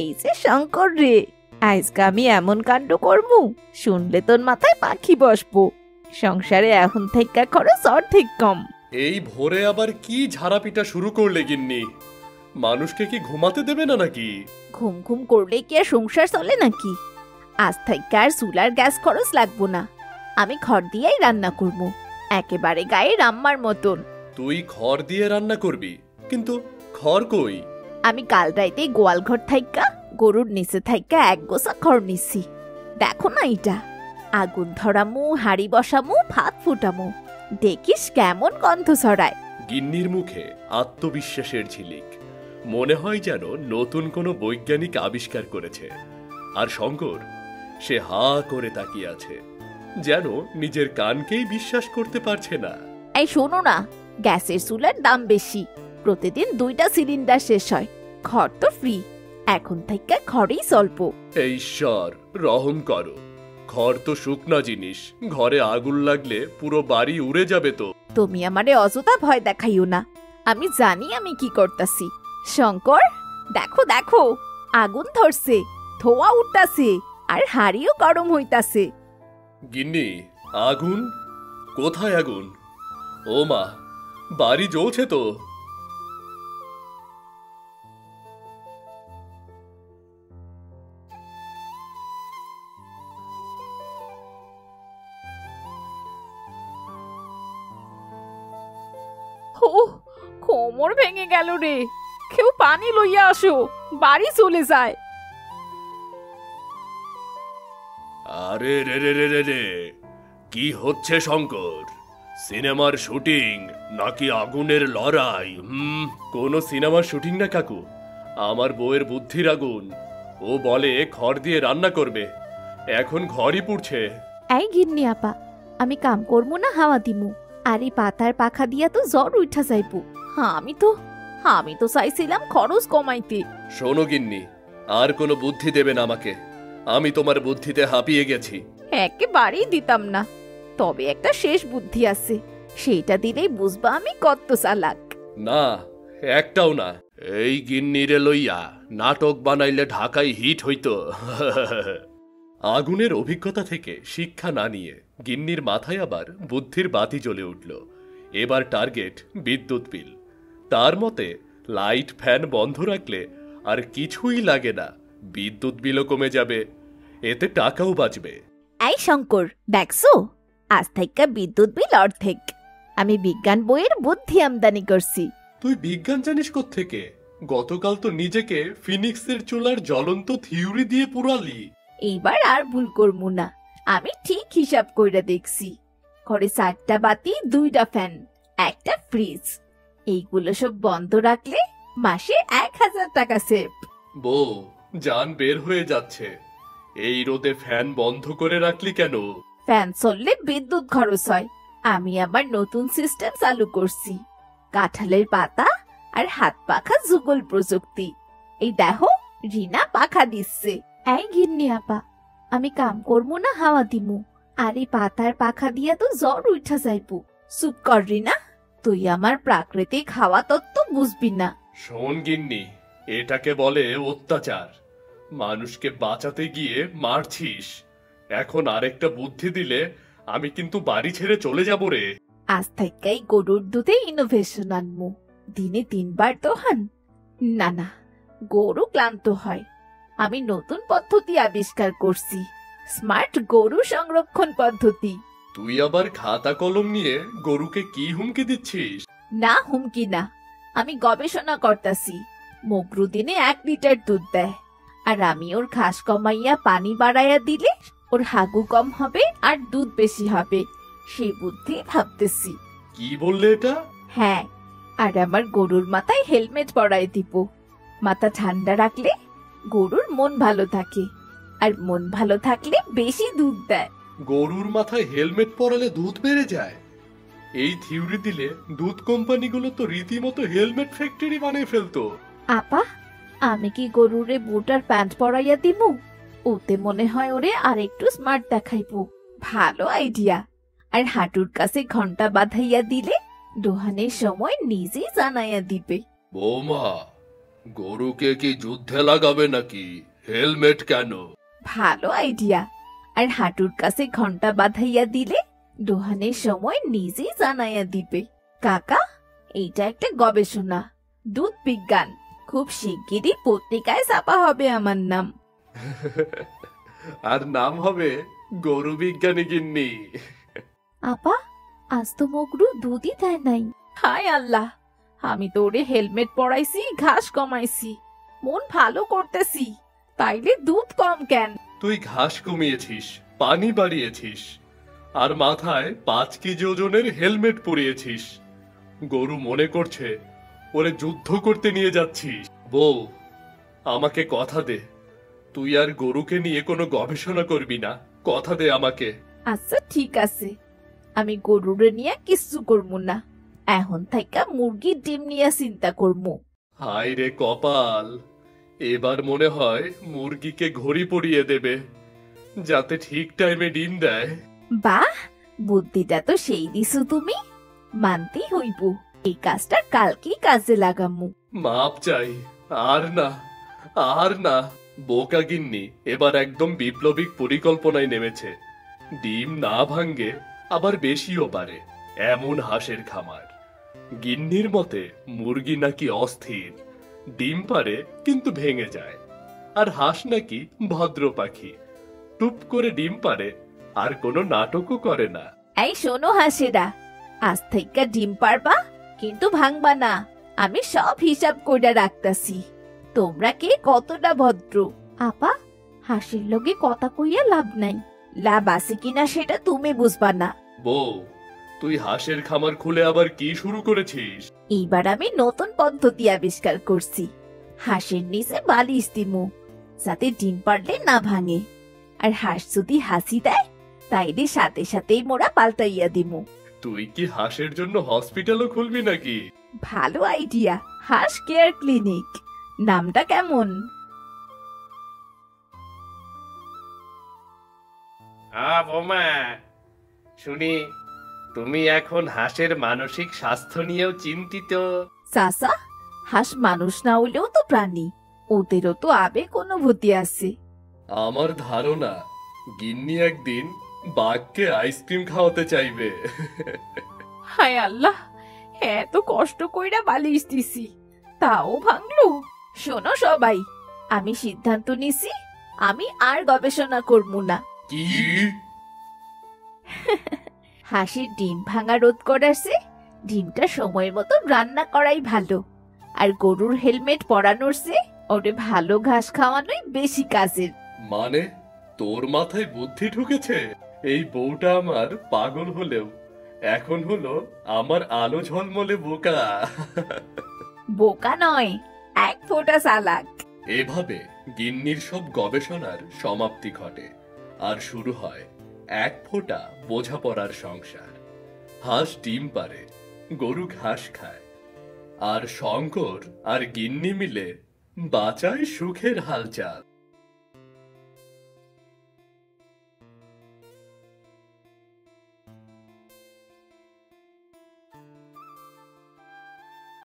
এই যে শঙ্কর রে, আজকে আমি এমন কাণ্ড করবো, শুনলে তোর মাথায় পাখি বসবো। সংসারে এখন থেকে খরচ অর্ধেক কম। এই ভোরে আবার কি ঝাড়াপিটা শুরু করলে গিন্নি? মানুষকে কি ঘুমাতে দেবে না নাকি? ঘুম ঘুম করলে কি আর সংসার চলে নাকি? আজ থেকে আর চুলার গ্যাস খরচ লাগবো না, আমি খড় দিয়েই রান্না করবো, একেবারে গায়ে রাম্মার মতন। তুই খড় দিয়ে রান্না করবি, কিন্তু খড় কই? আমি কাল রাইতে গোয়াল ঘর থাইকা গরুর নিচে থাইকা এক গোছা খড় নিছি। দেখো না এটা, আগুন ধরামু, হাড়ি বসামু, ভাত ফুটামু, দেখিস কেমন গন্ধ ছড়ায়। গিন্নির মুখে আত্মবিশ্বাসের ঝিলিক, মনে হয় যেন নতুন কোনো বৈজ্ঞানিক আবিষ্কার করেছে। আর শঙ্কর, সে হা করে তাকিয়ে আছে, যেন নিজের কানকেই বিশ্বাস করতে পারছে না। এই শোনো না, গ্যাসের চুলার দাম বেশি, প্রতিদিন 2টা সিলিন্ডার শেষ হয়, খড় তো ফ্রি, এখন থেকে খড়েই চলব। হে ঈশ্বর, রহম করো। খড় তো শুকনা জিনিস, ঘরে আগুন লাগলে পুরো বাড়ি উড়ে যাবে তো। তুমি আমারে অযথা ভয় দেখাইও না, আমি জানি আমি কি করতাছি। শঙ্কর, দেখো দেখো, আগুন ধরছে, ধোয়া উঠতাছে, আর হাড়িও গরম হইতাছে। গিন্নি, আগুন? কোথায় আগুন? ও মা, বাড়ি জ্বলছে তো। ও, কোমর ভেঙে গেল রে, কেউ পানি লইয়া আসো, বাড়ি চলে যায়। আরে রে রে রে রে রে, কি হচ্ছে শঙ্কর? সিনেমার শুটিং নাকি আগুনের লড়াই? কোনো সিনেমার শুটিং না কাকু, আমার বউয়ের বুদ্ধির আগুন। ও বলে খড় দিয়ে রান্না করবে, এখন ঘরই পুড়ছে। এই গিন্নি আপা, আমি কাম করবো না হাওয়া দিমু, আর এই পাতার পাখা দিয়া তো জ্বর উঠা যাইবো। আমি তো চাইছিলাম খরচ কমাইতে। শোনো গিন্নি, আর কোনো বুদ্ধি দেবে না আমাকে, আমি তোমার বুদ্ধিতে হাঁপিয়ে গেছি। একেবারেই দিতাম না, তবে একটা শেষ বুদ্ধি আছে, সেইটা দিলেই বুঝবা আমি কত চালাক। না, একটাও না। এই গিন্নিরে লইয়া নাটক বানাইলে ঢাকায় হিট হইতো। আগুনের অভিজ্ঞতা থেকে শিক্ষা না নিয়ে গিন্নির মাথায় আবার বুদ্ধির বাতি জ্বলে উঠল। এবার টার্গেট বিদ্যুৎ বিল। তার মতে লাইট ফ্যান বন্ধ রাখলে আর কিছুই লাগে না, বিদ্যুৎ বিলও কমে যাবে, এতে টাকাও বাঁচবে। এই শঙ্কর, দেখছো, আজ থেকে বিদ্যুৎ বিল অর্ধেক। আমি বিজ্ঞান বইয়ের বুদ্ধি আমদানি করছি। তুই বিজ্ঞান জানিস কোত্থেকে? গতকাল তো নিজেকে ফিনিক্সের চুলার জ্বলন্ত থিওরি দিয়ে পুরালি। এইবার আর ভুল করবো না, আমি ঠিক হিসাব কইরা দেখছি। ঘরে 4টা বাতি, 2টা ফ্যান, একটা ফ্রিজ, এইগুলো সব বন্ধ রাখলে মাসে 1000 টাকা সেভ। বউ, জান বের হয়ে যাচ্ছে। এই রোদে ফ্যান বন্ধ করে রাখলি কেন? ফ্যান চললে বিদ্যুৎ খরচ হয়, আমি আবার নতুন সিস্টেম চালু করছি, কাঁঠালের পাতা আর হাত পাখা যুগল প্রযুক্তি। এই দেখো, রিনা পাখা দিচ্ছে। এই গিন্নি আপা, আমি কাম করবো না হাওয়া দিমু, আর এই পাতার পাখা দিয়া তো জ্বর উঠা যাইবো। চুপ কর রিনা, তুই আমার প্রাকৃতিক হাওয়া তত্ত্ব বুঝবি না। শোন গিন্নি, এটাকে বলে অত্যাচার। মানুষকে বাঁচাতে গিয়ে মারছিস। এখন আরেকটা বুদ্ধি দিলে আমি কিন্তু বাড়ি ছেড়ে চলে যাব রে। আজ থেকেই গরুর দুধে ইনোভেশন আনমু, দিনে 3বার দোহান। না না, গরু ক্লান্ত হয়, আমি নতুন পদ্ধতি আবিষ্কার করছি, স্মার্ট গরু সংরক্ষণ পদ্ধতি। তুই আবার খাতা কলম নিয়ে গরুকে কি হুমকি দিচ্ছিস? না হুমকি না, আমি গবেষণা করতাছি। মগরু দিনে 1 লিটার দুধ দেয়, আর আমি ওর ঘাস কমাইয়া পানি বাড়াইয়া দিলে ওর হাগু কম হবে আর দুধ বেশি হবে, সেই বুদ্ধি ভাবতেছি। কি বললে এটা? হ্যাঁ, আর আমার গরুর মাথায় হেলমেট পরাই দিব, মাথা ঠান্ডা রাখলে গরুর মন ভালো থাকে, আর মন ভালো থাকলে বেশি দুধ দেয়। গরুর মাথায় হেলমেট পরালে দুধ বেড়ে যায়? এই থিওরি দিলে দুধ কোম্পানিগুলো তো রীতিমতো হেলমেট ফ্যাক্টরি বানিয়ে ফেলতো। আপা, আমি কি গরুরে বুট আর প্যান্ট পরাইয়া দিব? ওতে মনে হয় ওরে আর একটু স্মার্ট দেখাইবো। ভালো আইডিয়া। আর হাঁটুর কাছে ঘন্টা বাঁধাইয়া দিলে দোহানের সময় নিজেই জানাইয়া দিবে। বৌমা, গরুকে কি যুদ্ধে লাগাবে নাকি? হেলমেট কেন? ভালো আইডিয়া। আর হাঁটুর কাছে ঘন্টা বাঁধাইয়া দিলে দোহানের সময় নিজেই জানাইয়া দিবে। কাকা, এইটা একটা গবেষণা, দুধ বিজ্ঞান। খুব শিগগিরই পত্রিকায় ছাপা হবে আমার নাম। আর নাম হবে গরু বিজ্ঞানী গিন্নি। আপা, আজ তো মগরু দুধই দেয় নাই। হায় আল্লাহ, আমি তো ওরে হেলমেট পরাইছি, ঘাস কমাইছি, মন ভালো করতেছি, তাইলে দুধ কম কেন? তুই ঘাস কমিয়েছিস, পানি বাড়িয়েছিস, আর মাথায় 5 কেজি ওজনের হেলমেট পরিয়েছিস। গরু মনে করছে ওরে যুদ্ধ করতে নিয়ে যাচ্ছিস। বউ, আমাকে কথা দে, তুই আর গরুকে নিয়ে কোনো গবেষণা করবি না। কথা দে আমাকে। আচ্ছা ঠিক আছে, আমি গরুরে নিয়ে কিচ্ছু করবো না। এখন থাইকা মুরগির ডিম নিয়ে চিন্তা করবো। হায় রে কপাল, এবার মনে হয় মুরগিকে ঘড়ি পরিয়ে দেবে, যাতে ঠিক টাইমে ডিম দেয়। বাহ, বুদ্ধিটা তো সেই দিছো তুমি। মানতেই হইব, এই কাজটা কালকেই কাজে লাগামু। মাপ চাই, আর না, আর না। বোকা গিন্নি এবার একদম বিপ্লবিক পরিকল্পনায় নেমেছে। ডিম না ভাঙ্গে আবার বেশিও পারে, এমন হাঁসের খামার। গিন্নির মতে মুরগি নাকি অস্থির, ডিম পারে কিন্তু ভেঙে যায়। আর হাঁস নাকি ভদ্র পাখি, টুপ করে ডিম পারে আর কোনো নাটকও করে না। এই শোনো হাসেরা, আজ থেকে ডিম পারবা কিন্তু ভাঙবা না। আমি সব হিসাব কইরা রাখতাছি। তোমরা কে কতটা ভদ্র। আপা, হাসির লগে কথা কইয়া লাভ নাই। লাভ আছে কিনা সেটা তুমি বুঝবা না। বউ, তুই হাঁসের খামার খুলে আবার কি শুরু করেছিস? এইবার আমি নতুন পদ্ধতি আবিষ্কার করছি। হাঁসের নিচে বালিশ দিমু, যাতে ডিম পারলে না ভাঙে। আর হাঁস যদি হাসি দেয়, তাইলে সাথে সাথেই মোরা পাল্টাইয়া দিমু। তুই কি হাঁসের জন্য হসপিটালও খুলবি নাকি? ভালো আইডিয়া, হাঁস কেয়ার ক্লিনিক। নামটা কেমন? বোমা, শুনি তুমি এখন হাঁসের মানসিক স্বাস্থ্য নিয়েও চিন্তিত। চাচা, হাঁস মানুষ না হইলেও তো প্রাণী, ওদেরও তো আবেগ অনুভূতি আছে। আমার ধারণা গিন্নি একদিন বাঘকে আইসক্রিম খাওয়াতে চাইবে। হায় আল্লাহ, এত কষ্ট কইরা বালিশ দিছি, তাও ভাঙলো। শোনো সবাই, আমি সিদ্ধান্ত নিছি, আমি আর গবেষণা করবো না। কি? হাঁসের ডিম ভাঙা রোধ করাছে, ডিমটা সময় মতো রান্না করাই ভালো। আর গরুর হেলমেট পরানোর চেয়ে ওরে ভালো ঘাস খাওয়ানোই বেশি কাজের। মানে তোর মাথায় বুদ্ধি ঢুকেছে? এই বউটা আমার পাগল হলেও এখন হলো আমার আলো ঝলমলে বোকা। বোকা নয়, এক ফোঁটা চালাক। এভাবে গিন্নির সব গবেষণার সমাপ্তি ঘটে, আর শুরু হয় এক ফোঁটা বোঝাপড়ার সংসার। হাঁস ডিম পারে, গরু ঘাস খায়, আর শঙ্কর আর গিন্নি মিলে বাঁচায় সুখের হালচাল।